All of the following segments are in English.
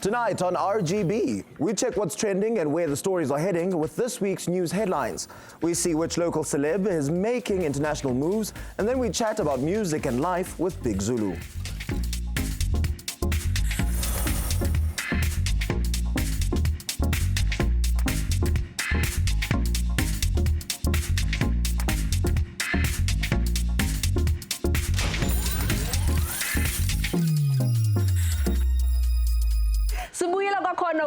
Tonight on RGB, we check what's trending and where the stories are heading with this week's news headlines. We see which local celeb is making international moves, and then we chat about music and life with Big Zulu.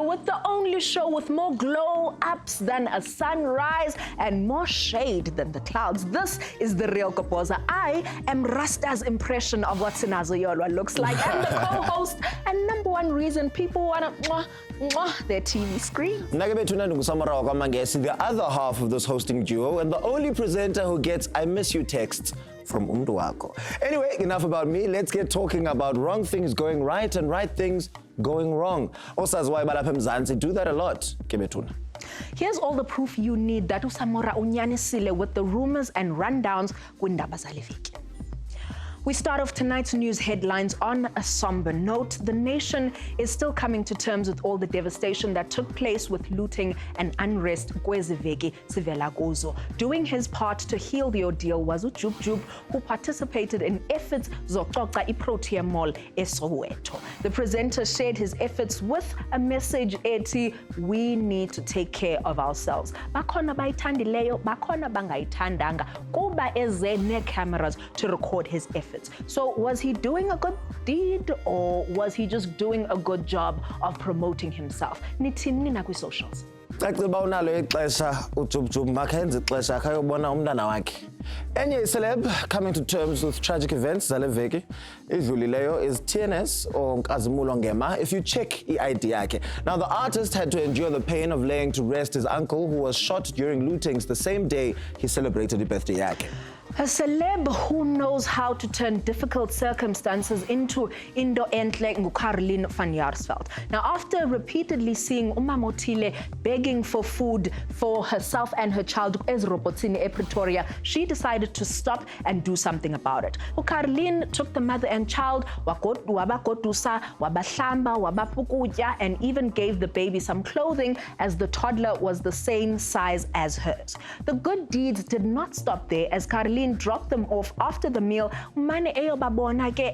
With the only show with more glow-ups than a sunrise and more shade than the clouds. This is the real Goboza. I am Rasta's impression of what Sinazo Yolwa looks like, and the co-host and #1 reason people want to their TV screen. The other half of this hosting duo and the only presenter who gets I miss you texts from Umduako. Anyway, enough about me. Let's get talking about wrong things going right and right things going wrong. Osazwai balapha emzansi do that a lot. Kebetuna. Here's all the proof you need that uSamora unyanisile with the rumors and rundowns kwindaba zale veki. We start off tonight's news headlines on a somber note. The nation is still coming to terms with all the devastation that took place with looting and unrest kweziveki sivela kuzo. Doing his part to heal the ordeal was uJub, who participated in efforts zoxoxa iProtea Mall eSoweto. The presenter shared his efforts with a message ethi, we need to take care of ourselves. Bakhona bayithandileyo, bakhona bangayithandanga, kuba eze ne-cameras to record his efforts. So was he doing a good deed, or was he just doing a good job of promoting himself? Nithini na kwi-socials. Any celeb coming to terms with tragic events zale veki idlulileyo is TNS or Nkazimulo Ngema if you check i-ID yakhe. Now the artist had to endure the pain of laying to rest his uncle who was shot during lootings the same day he celebrated his birthday yakhe. A celeb who knows how to turn difficult circumstances into into entle nguCarolyn van Jaarsveld. Now, after repeatedly seeing Umamotile begging for food for herself and her child as Robotsini Pretoria, she decided to stop and do something about it. uCarolyn took the mother and child, wabakotusa, wabahlamba, wabapukutya, and even gave the baby some clothing as the toddler was the same size as hers. The good deeds did not stop there, as Carolyn dropped them off after the meal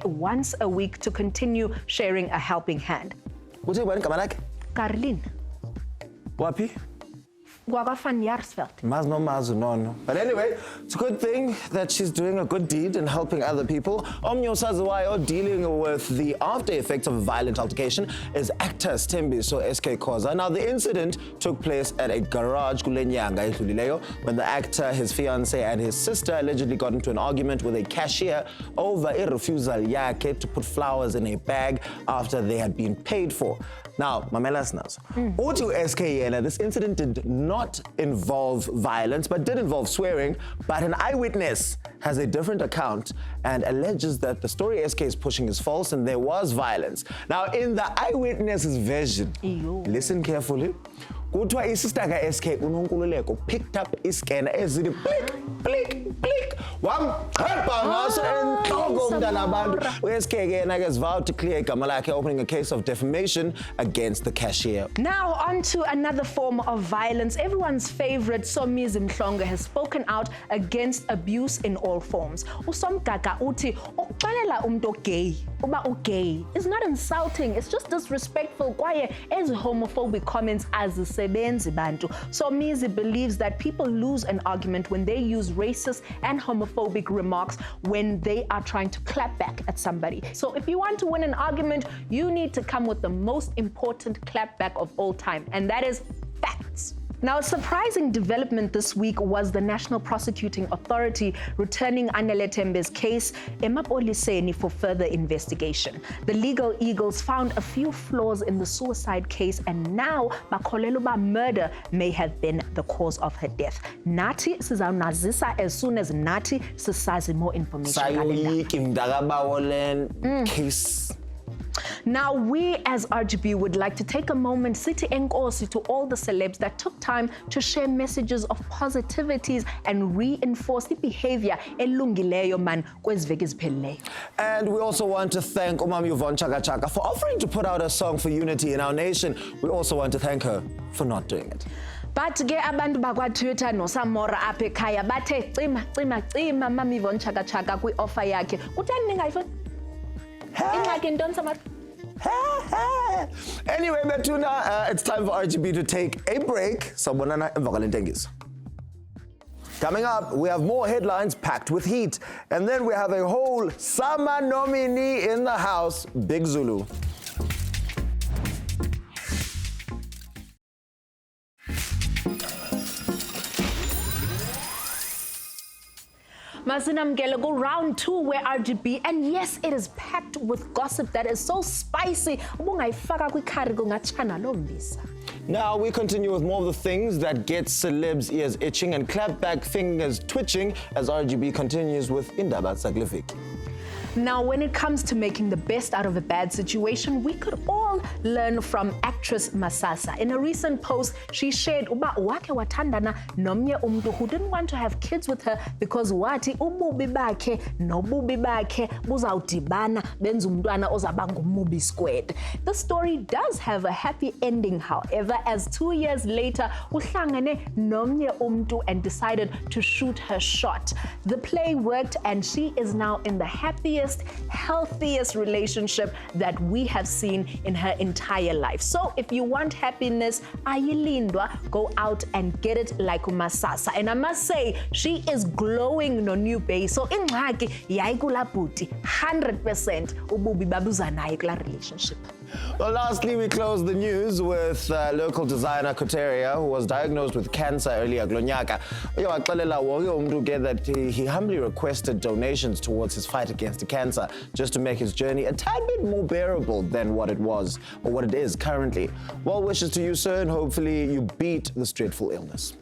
once a week to continue sharing a helping hand. Carolyn. Wapi? Van Jaarsveld. No. But anyway, it's a good thing that she's doing a good deed and helping other people. Omnyo Sazawayo dealing with the after effects of a violent altercation is actor Stembiso SK Khoza. Now, the incident took place at a garage kulenyanga eDlulileyo when the actor, his fiancée, and his sister allegedly got into an argument with a cashier over a refusal yakhe to put flowers in a bag after they had been paid for. Now, Mamela Snazo. Utu SK yena, this incident did not involve violence, but did involve swearing. But an eyewitness has a different account and alleges that the story SK is pushing is false and there was violence. Now, in the eyewitness's version, listen carefully. Kuthiwa isister ka-SK uNonkululeko picked up iscanner ezithi click wamqhebha ngaso enhloko umntana abantu. uSK ke yena ke vowed to clear igama lakhe, opening a case of defamation against the cashier. Now on to another form of violence. Everyone's favorite Somizi Mhlongo has spoken out against abuse in all forms. uSomgaka uthi ukuxelela umuntu gay uba ugay is not insulting, it's just disrespectful kwaye as homophobic comments as sebenzi bantu. Somizi believes that people lose an argument when they use racist and homophobic remarks when they are trying to clap back at somebody. So if you want to win an argument, you need to come with the most important clap back of all time, and that is facts. Now, a surprising development this week was the National Prosecuting Authority returning Anele Tembe's case emapoliseni for further investigation. The Legal Eagles found a few flaws in the suicide case, and now bakholelwa murder may have been the cause of her death. Nathi sizawunazisa as soon as nathi sisazi more information. Case. Now, we as RGB would like to take a moment, sithi enkosi to all the celebs that took time to share messages of positivities and reinforce the behavior elungileyo man kweziveki eziphelileyo. And we also want to thank Umam Yvonne Chaka Chaka for offering to put out a song for unity in our nation. We also want to thank her for not doing it. But ke abantu bakwa-Twitter noSamora apha ekhaya bathe cima Mama Yvonne Chaka Chaka kwi-offer yakhe. Kutheni ningayifuni? Ingxaki yintoni Samora? Anyway, Betuna, it's time for RGB to take a break. Sabonana emva kwale ntengiso. Coming up, we have more headlines packed with heat. And then we have a whole summer nominee in the house, Big Zulu. Masinamgele go round 2 where RGB, and yes, it is packed with gossip that is so spicy. Now we continue with more of the things that get celebs' ears itching and clapback fingers twitching as RGB continues with Indaba Sagleviki. Now, when it comes to making the best out of a bad situation, we could all learn from actress Masasa. In a recent post, she shared uba wake wathandana nomnye umntu who didn't want to have kids with her because wathi ububi bakhe nobubi bakhe buzawudibana benza umntwana ozaba ngumubi squared. The story does have a happy ending, however, as 2 years later, uhlangane nomnye umntu and decided to shoot her shot. The play worked and she is now in the happiest, healthiest relationship that we have seen in her entire life. So if you want happiness, ayilindwa, go out and get it like Masasa. And I must say, she is glowing no new bae. So ingxaki yayikula bhuti 100% ububi babuza naye kula relationship. Well, lastly, we close the news with local designer Koteria, who was diagnosed with cancer earlier glonyaka. That he humbly requested donations towards his fight against the cancer, just to make his journey a tad bit more bearable than what it was or what it is currently. Well wishes to you, sir, and hopefully you beat this dreadful illness.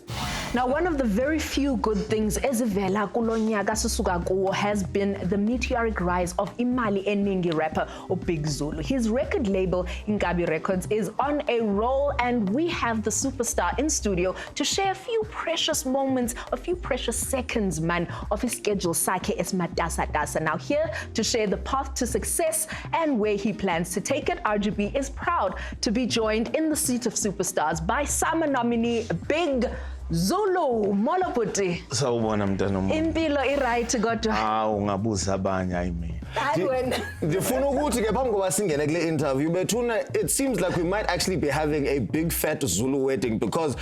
Now, one of the very few good things ezivela kulonyaka sisuka kuwo has been the meteoric rise of imali eningi rapper Big Zulu. His record label, Inkabi Records, is on a roll, and we have the superstar in studio to share a few precious moments, a few precious seconds, man, of his schedule sakhe esmatasatasa. Now, here to share the path to success and where he plans to take it, RGB is proud to be joined in the seat of superstars by summer nominee Big Zulu. Molo bhuti. Sawubona mntana wami. Impilo iright kodwa. Hawu ngabuza abanye hayi mina. Hayi wena. Ndifuna ukuthi ke phambi koba singene kule interview Bethuna, it seems like we might actually be having a big fat Zulu wedding because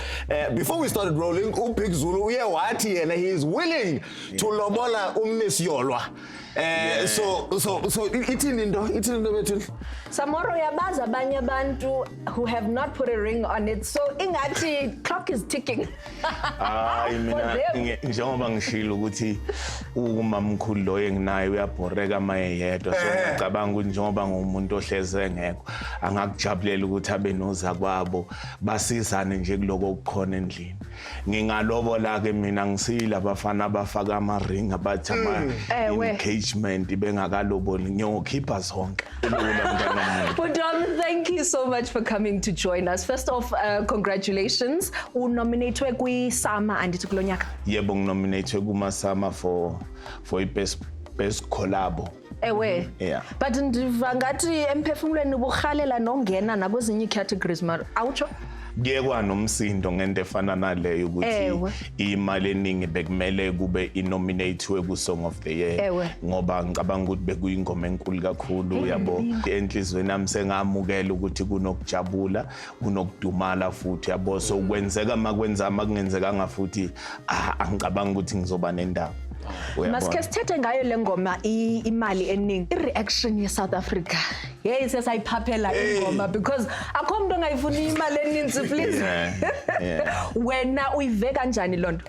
before we started rolling, Big Zulu uye wathi yena he is willing to lobola uMiss Yolwa. So ithini into Bethuna? Samora uyabaza abanye abantu who have not put a ring on it, so ingathi clock is ticking. Hayi mina njengoba ngishilo ukuthi umamkhulu lo enginaye uyabhoreka mayedwa, so ngicabanga ukuthi njengoba ngumuntu ohleze ngekho angakujabulela ukuthi abe noza kwabo basizane nje kuloko okukhona endlini. Ngingalobola ke mina ngisile abafana abafaka ama ring abathi ama engagement bengakaloboli ngiyokhipha zonke. But thank you so much for coming to join us. First off, congratulations. Unominatwe kwi-Sama andithi kulo nyaka. Yebo nginominatwe kuma-Sama for best collabo. Ewe. Yeah. But ndiva ngathi emphefumulweni ubukhalela nongena nakwezinye categories mara awutsho? Kuyekwa nomsindo ngento efana naleyo ukuthi imali eningi bekumele kube inominatwe ku Song of the Year ngoba ngicabanga ukuthi bekuyingoma enkulu kakhulu yabo. Enhlizweni nami sengamukela ukuthi kunokujabula kunokudumala futhi yabo, so kwenzeka makwenza makungenzekanga futhi angicabanga ukuthi ngizoba nendaba. Maske sithethe ngayo le ngoma imali eningi. I-reaction ye-South Africa yeyi sesayiphaphela ingoma because akho umuntu ongayifuni imali eninzi please. Wena uyive kanjani lonto?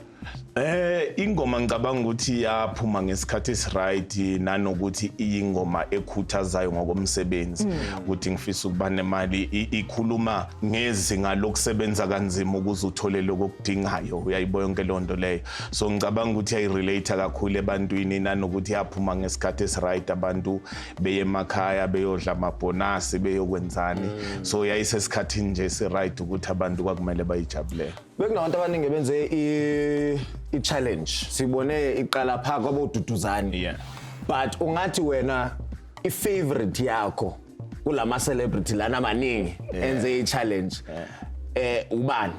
Ingoma ngicabanga ukuthi yaphuma ngesikhathi esiright nanokuthi ingoma ekhuthazayo ngokomsebenzi ukuthi ngifisa ukuba nemali ikhuluma ngezinga lokusebenza kanzima ukuze uthole lokudingayo uyayibona yonke lonto leyo so ngicabanga ukuthi ayirelate kakhulu ebantwini nanokuthi yaphuma ngesikhathi esiright abantu beye emakhaya beyodla amabonus beyokwenzani so yayisesikhathini nje esiright ukuthi abantu kwakumele bayijabulele bekunabantu abaningi benze i-challenge sibone iqala pha kwaboduduzane but ungathi wena i-favorite yakho kulama celebrity lana maningi enze i-challenge ubani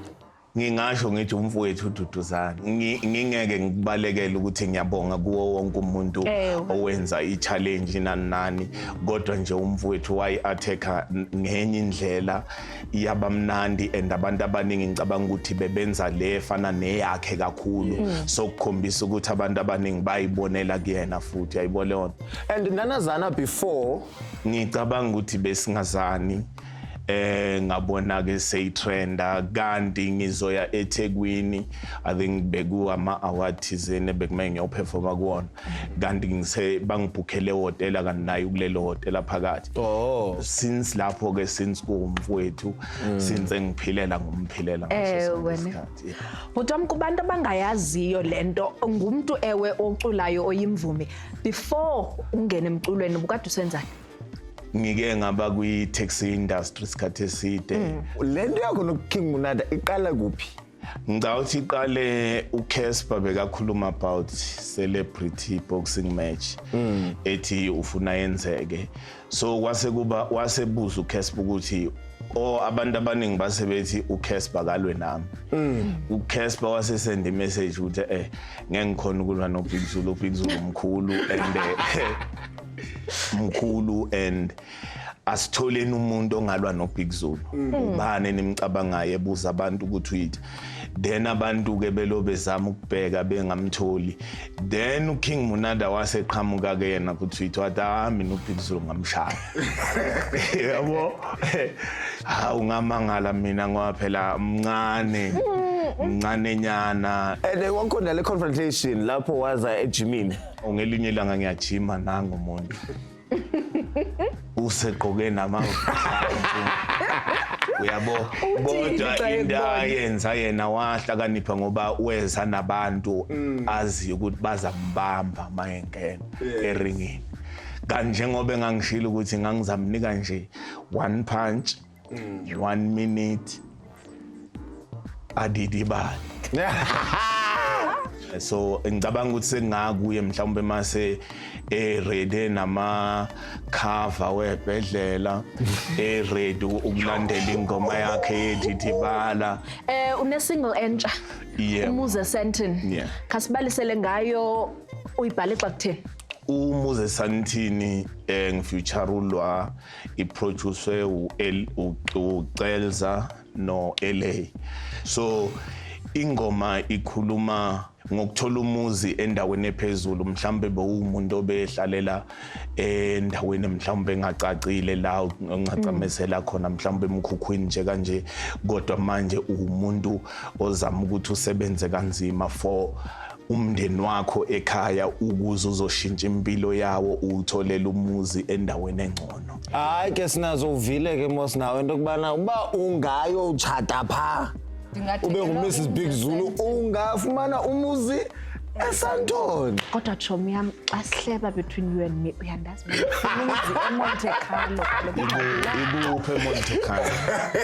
ngingasho ngithi umfowethu uDuduzane ngingeke ngikubalekele ukuthi ngiyabonga kuwo wonke umuntu owenza i-challenge nani kodwa nje umfowethu wayi-attacker ngenye indlela yabamnandi and abantu abaningi ngicabanga ukuthi bebenza le fana neyakhe kakhulu so kukhombisa ukuthi abantu abaningi bayibonela kuyena futhi ayibone yona and nanazana before ngicabanga ukuthi besingazani ngabona ke seyitrenda kanti ngizoya eThekwini I think beku ama awards zene bekumele ngiyoperforma kuona kanti ngise bangibhukhele hotel kanti nayi kulelo hotel phakathi since lapho ke since kuumfowethu since ngiphilela ngomphilela ngesikhathi Butam kubantu abangayaziyo lento ngumuntu ewe oculayo oyimvumi before ungene emculweni ubukade usenzani ngike ngaba kwi-taxi industry isikhathi eside lento yakho noKing Munada iqala kuphi ngicawuthi iqale uCasper bekakhuluma about celebrity boxing match ethi ufuna yenzeke so kwase kuba wasebuza uCasper ukuthi abantu abaningi basebethi uCasper kalwe nami uCasper wasesenda imessage ukuthi ngeke ngikhona ukulwa noBig Zulu umkhulu mkhulu and asitholeni umuntu ongalwa noBig Zulu ubani nimcabangayo ebuza abantu ukuthi uyithi then abantu ke belobe zama ukubheka bengamtholi then uKing Munada waseqhamuka ke yena ukuthi wathi noBig Zulu ngamshaya yabo ungamangala mina ngoba phela mncane nyana and wakhona le confrontation lapho waza ejimini ngelinye ilanga ngiyajima nangu umuntu useqoke uyabo bodwa indayenza yena wahlakanipha ngoba weza nabantu azi ukuthi bazambamba mayengena eringini kanje ngoba engangishilo ukuthi ngangizamnika nje one punch 1 minute adidibali so ngicabanga ukuthi sengakuye mhlawumbe mase ready nama cover webedlela ready ukulandela ingoma yakhe edidibala une single entsha umuze sentini kasibalisele ngayo uyibhale xa kutheni umuze santini ngifeaturelwa iproduce uCelza no LA so ingoma ikhuluma ngokuthola umuzi endaweni ephezulu mhlambe bewumuntu obehlalela endaweni mhlambe engacacile la ongacamesela khona mhlambe emkhukhwini nje kanje kodwa manje umuntu ozama ukuthi usebenze kanzima for umndeni wakho ekhaya ukuze uzoshintsha impilo yawo utholela umuzi endaweni engcono hayi ke sinazo uvile ke mos nawe into kubana uba ungayo uchata pha ube nguMrs Big Zulu ungafumana umuzi eSandton kodwa chomi yami xa sihleba between you and me uyandazi umuzi eMonte Carlo ibuphe eMonte Carlo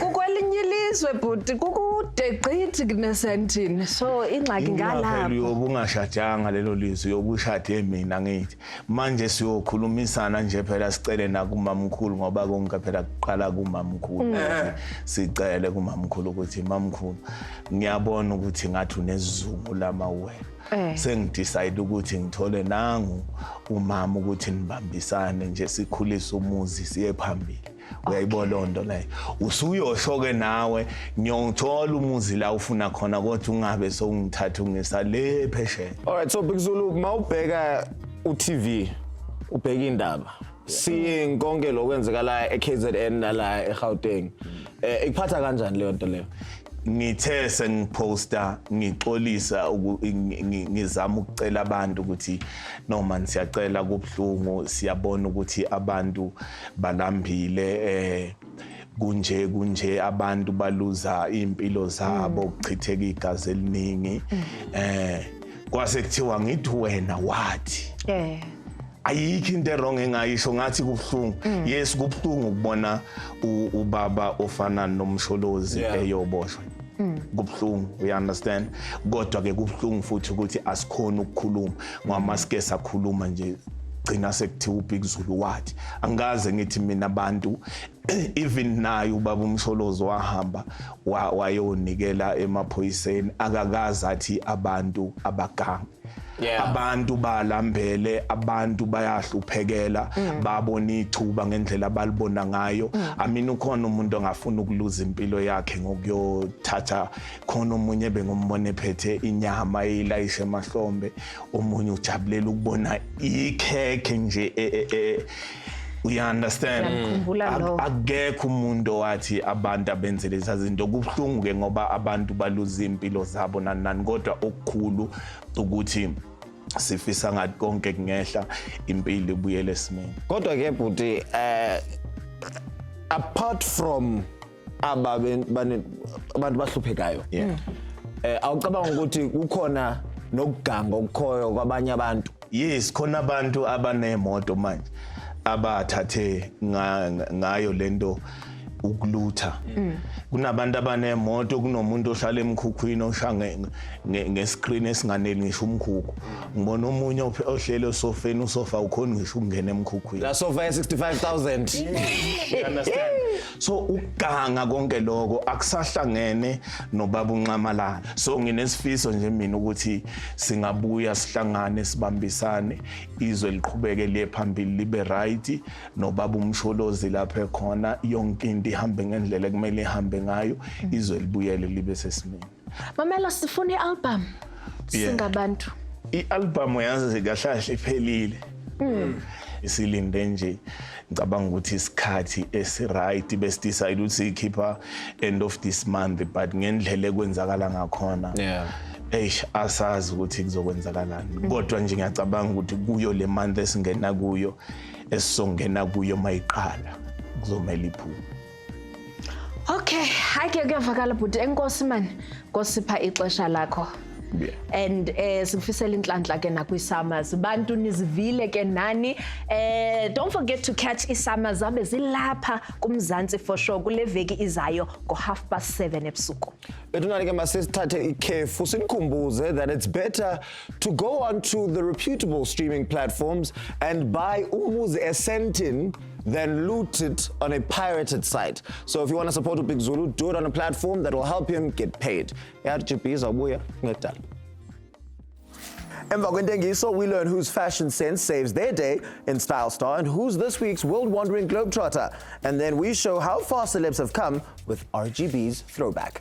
kukwelinye ilizwe bhuti kukude gqithi kuneSandton so ingxaki ngalapho ubungashadanga lelo lizwe yobushade mina ngithi manje siyokhulumisana nje phela sicele nakumamkhulu ngoba konke phela kuqala kumamkhulu sicele kumamkhulu ukuthi mamkhulu ngiyabona ukuthi ngathi unesizungu lamawena sengidecide ukuthi ngithole nangu umama ukuthi nibambisane nje sikhulise umuzi siye phambili uyayibona lonto leyo usuyosho ke nawe ngiyothola umuzi la ufuna khona kodwa ungabe sowungithatha ungisa le phesheya alright so Big Zulu mawubheka uTV ubheka indaba siye konke lokwenzeka la eKZN nala eGauteng ikuphatha kanjani leyo nto leyo ngithe sengiposta ngixolisa ngizama ukucela abantu ukuthi noma siyacela kubhlungu siyabona ukuthi abantu balambile kunje abantu baluza impilo zabo ukuchitheka igazi eliningi kwase kuthiwa ngithi wena wathi ayikho into wrong engayisho ngathi kubhlungu yes kubhlungu ukubona ubaba ofana nomsholozi eyoboshwa kubhlungu you understand kodwa ke kubhlungu futhi ukuthi asikhona ukukhuluma ngoba masike sakhuluma nje gcina sekuthiwa uBig Zulu wathi angaze ngithi mina abantu even naye ubaba umsholozi wahamba wayonikela emaphoyiseni akakazi athi abantu abaganga abantu balambele abantu bayahluphekela babona ithuba ngendlela abalibona ngayo amina ukhona umuntu ongafuna ukuluza impilo yakhe ngokuyothatha khona umunye bengombone phethe inyama eyilayisha emahlombe omunye ujabulela ukubona ikhekhe nje we understand akekho umuntu wathi abantu abenze lezi zinto kubhlungu ke ngoba abantu baluza impilo zabo nani kodwa okukhulu ukuthi sifisa ngathi konke kungehla impilo ibuyele esimeni kodwa ke bhuti apart from abantu bahluphekayo awucabanga ukuthi kukhona nokuganga okukhoyo kwabanye abantu yes khona abantu abanemoto manje abathathe ngayo lento ukulutha kunabantu abanemoto kunomuntu ohlala emkhukhwini oshange ngescreen esinganeli ngisho umkhukhu ngibona omunye ohlele esofeni usofa ukhona ngisho ukungena emkhukhwini la sofa $65,000 so ukuganga konke lokho akusahlangene nobaba uncamalala so nginesifiso nje mina ukuthi singabuya sihlangane sibambisane izwe liqhubeke liye phambili libe right nobaba umsholozi lapha ekhona yonke into ihambe ngendlela ekumele ihambe ngayo izwe libuyele libe sesimeni Mamela sifuna ialbum singabantu ialbum yazi kahlahle iphelile isilinde nje ngicabanga ukuthi isikhathi esiright best decide ukuthi sikhipha end of this month but ngendlela ekwenzakala ngakhona asazi ukuthi kuzokwenzakalani kodwa nje ngiyacabanga ukuthi kuyo le month esingena kuyo esizongena kuyo mayiqala kuzomela iphume Okay, hake kuyavakala bhuti enkosi man ngosipha ixesha lakho. And sikufisela inhlanhla ke nakwi-summers bantu nizivile ke nani don't forget to catch i-summers zabe zilapha kumzansi for sure kule veki izayo ngo7:30 ebusuku betunani ke masithathe ikhefu sinikhumbuze that it's better to go onto the reputable streaming platforms and buy umuzi esentin than loot it on a pirated site. So if you want to support uBig Zulu, do it on a platform that will help him get paid. Emva kwentengiso, we learn whose fashion sense saves their day in Style Star and who's this week's world-wandering globetrotter. And then we show how far celebs have come with RGB's Throwback.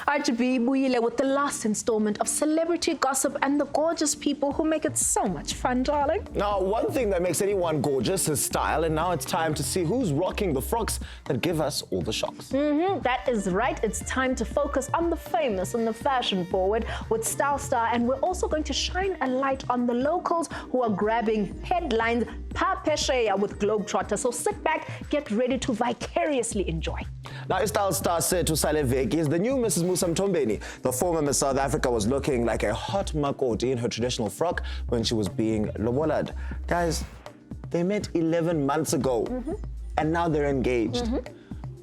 RGB buyile with the last installment of celebrity gossip and the gorgeous people who make it so much fun, darling. Now, one thing that makes anyone gorgeous is style, and now it's time to see who's rocking the frocks that give us all the shocks. That is right. It's time to focus on the famous and the fashion forward with Style Star, and we're also going to shine a light on the locals who are grabbing headlines pa pesheya with Globetrotter. So sit back, get ready to vicariously enjoy. Now, Style Star said to Saleveki is the new Mrs. Musa Mtombeni. The former Miss South Africa was looking like a hot makoti in her traditional frock when she was being lobolad. Guys, they met 11 months ago, and now they're engaged.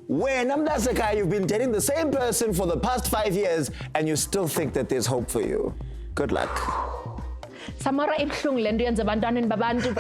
When Amdasaka, you've been dating the same person for the past 5 years, and you still think that there's hope for you. Good luck. Samara ibhlungu lento yenza abantwana babantu.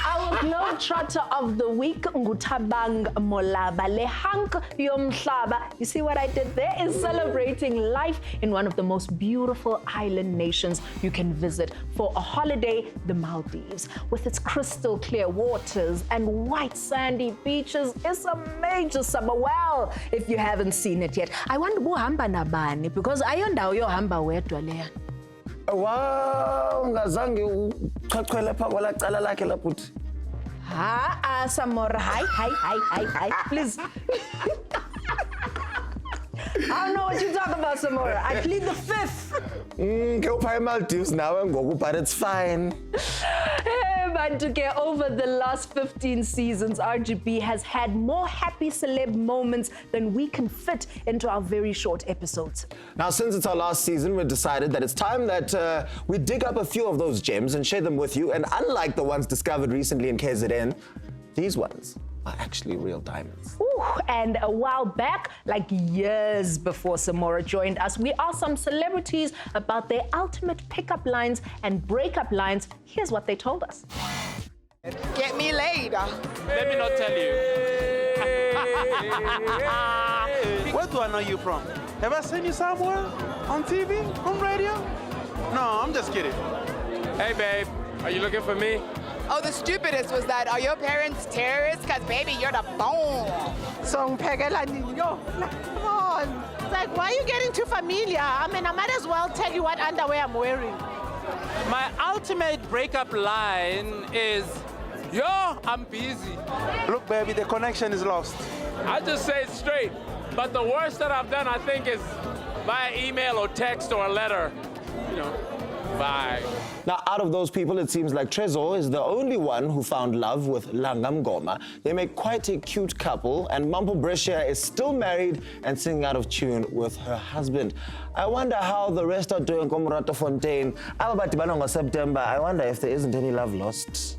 Our Globetrotter of the week, Ngutabang Molaba, le hunk yomhlaba. You see what I did there? Is celebrating life in one of the most beautiful island nations you can visit for a holiday, the Maldives. With its crystal clear waters and white sandy beaches, it's a major summer. Well, if you haven't seen it yet, I wonder who hamba nabani because ayondawo yohamba wedwa leya. Wow, ngazange uchachwele pha kwala cala lakhe la bhuti. Samora, hi, please. I don't know what you're talking about, Samora. I plead the fifth. Go pay Maldives now and go, but it's fine. Hey, man, to get over the last 15 seasons, RGB has had more happy celeb moments than we can fit into our very short episodes. Now, since it's our last season, we decided that it's time that we dig up a few of those gems and share them with you. And unlike the ones discovered recently in KZN, these ones are actually real diamonds. Ooh, and a while back, like years before Samora joined us, we asked some celebrities about their ultimate pickup lines and breakup lines. Here's what they told us. Get me laid. Let me not tell you. Where do I know you from? Have I seen you somewhere? On TV? On radio? No, I'm just kidding. Hey, babe, are you looking for me? Oh, the stupidest was that, are your parents terrorists? Because, baby, you're the bomb. Come on. It's like, why are you getting too familiar? I mean, I might as well tell you what underwear I'm wearing. My ultimate breakup line is, yo, I'm busy. Look, baby, the connection is lost. I just say it straight. But the worst that I've done, I think, is via email or text or a letter. You know, bye. Now, out of those people, it seems like Trezor is the only one who found love with Langam Goma. They make quite a cute couple, and Mampo Brescia is still married and singing out of tune with her husband. I wonder how the rest are doing. Komurato Fontaine, Alabati September. I wonder if there isn't any love lost.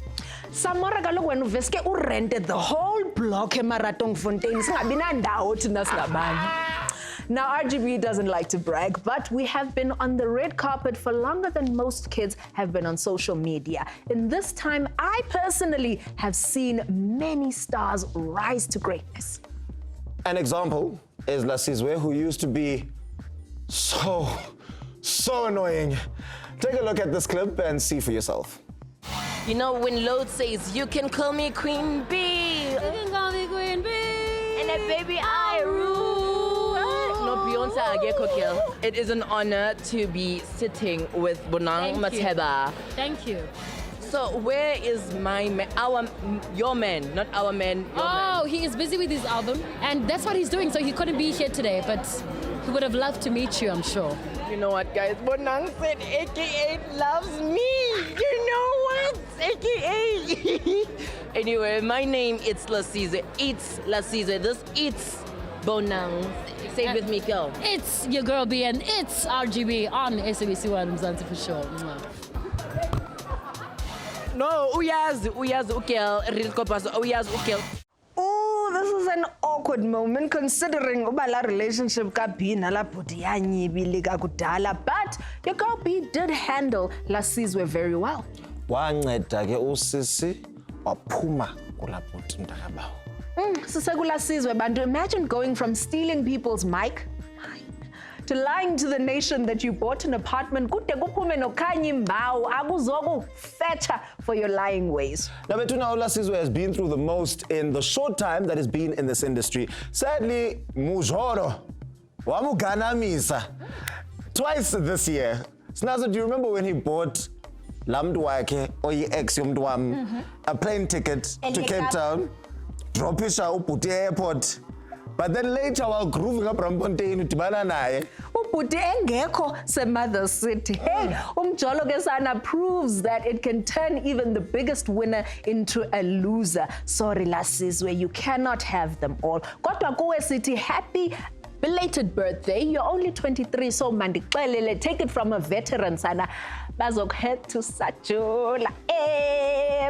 Samora kaloku wena uveske rented the whole block eMaratong Fontaine singabi nandawo thina singabanye. Now, RGB doesn't like to brag, but we have been on the red carpet for longer than most kids have been on social media. In this time, I personally have seen many stars rise to greatness. An example is Lasizwe, who used to be so annoying. Take a look at this clip and see for yourself. You know when Lord says, you can call me Queen Bee. You can call me Queen Bee. And that baby I rule. No, Beyonce Agekokil. It is an honor to be sitting with Bonang Mateba. Thank you. So where is my man, your man, not our man, your man? He is busy with his album, and that's what he's doing, so he couldn't be here today, but he would have loved to meet you, I'm sure. You know what, guys? Bonang said AKA loves me. You know what? AKA. Anyway, my name is Lasizwe. It's Lasizwe. This it's Bonang. Say it with me, girl. It's your girl B, and it's RGB on SABC One Mzansi for sure. No, uyazi ukel, real Goboza, uyazi ukel. Oh, this is an awkward moment considering ubala relationship ka B na la bhuti yanyibile kakudala, but your girl B did handle Lasizwe very well. Wanceda ke usisi waphuma kula bhuti mntakabawo. Sisekulasiizwe bantu, imagine going from stealing people's mic to lying to the nation that you bought an apartment kude kuphume nokhanya imbawu akuzokufetha for your lying ways. Now, Betuna Lasizwe has been through the most in the short time that he's been in this industry. Sadly, Mujoro wamuganamisa twice this year. Snazo, do you remember when he bought Lamdwake or ex Yomdwam a plane ticket to Cape Town? Drop his uBhuti airport. But then later, while grooving up Rampontein, udibana naye. uBhuti engekho seMother City. Hey, umjolo ke sana proves that it can turn even the biggest winner into a loser. Sorry, Lasizwe, you cannot have them all. Kodwa kuwe sithi happy belated birthday. You're only 23, so mandixelele, take it from a veteran sana. Bazokhead to Sajula.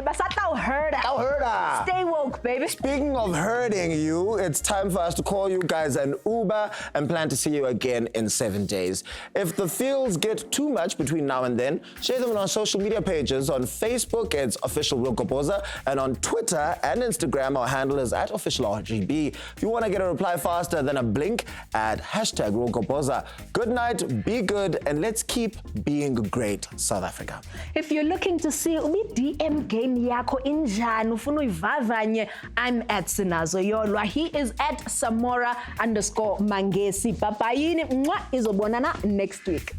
Basatla herda. Stay woke, baby. Speaking of hurting you, it's time for us to call you guys an Uber and plan to see you again in 7 days. If the feels get too much between now and then, share them on our social media pages. On Facebook, it's official Real Goboza, and on Twitter and Instagram, our handle is @officialRGB. If you want to get a reply faster than a blink, at #Real Goboza. Good night, be good, and let's keep being great, South Africa. If you're looking to see umi DM game yakho injani ufuna uyivavanye, I'm at Sinazo Yolwa. He is at Samora_Mangesi. Papayini izobonana next week.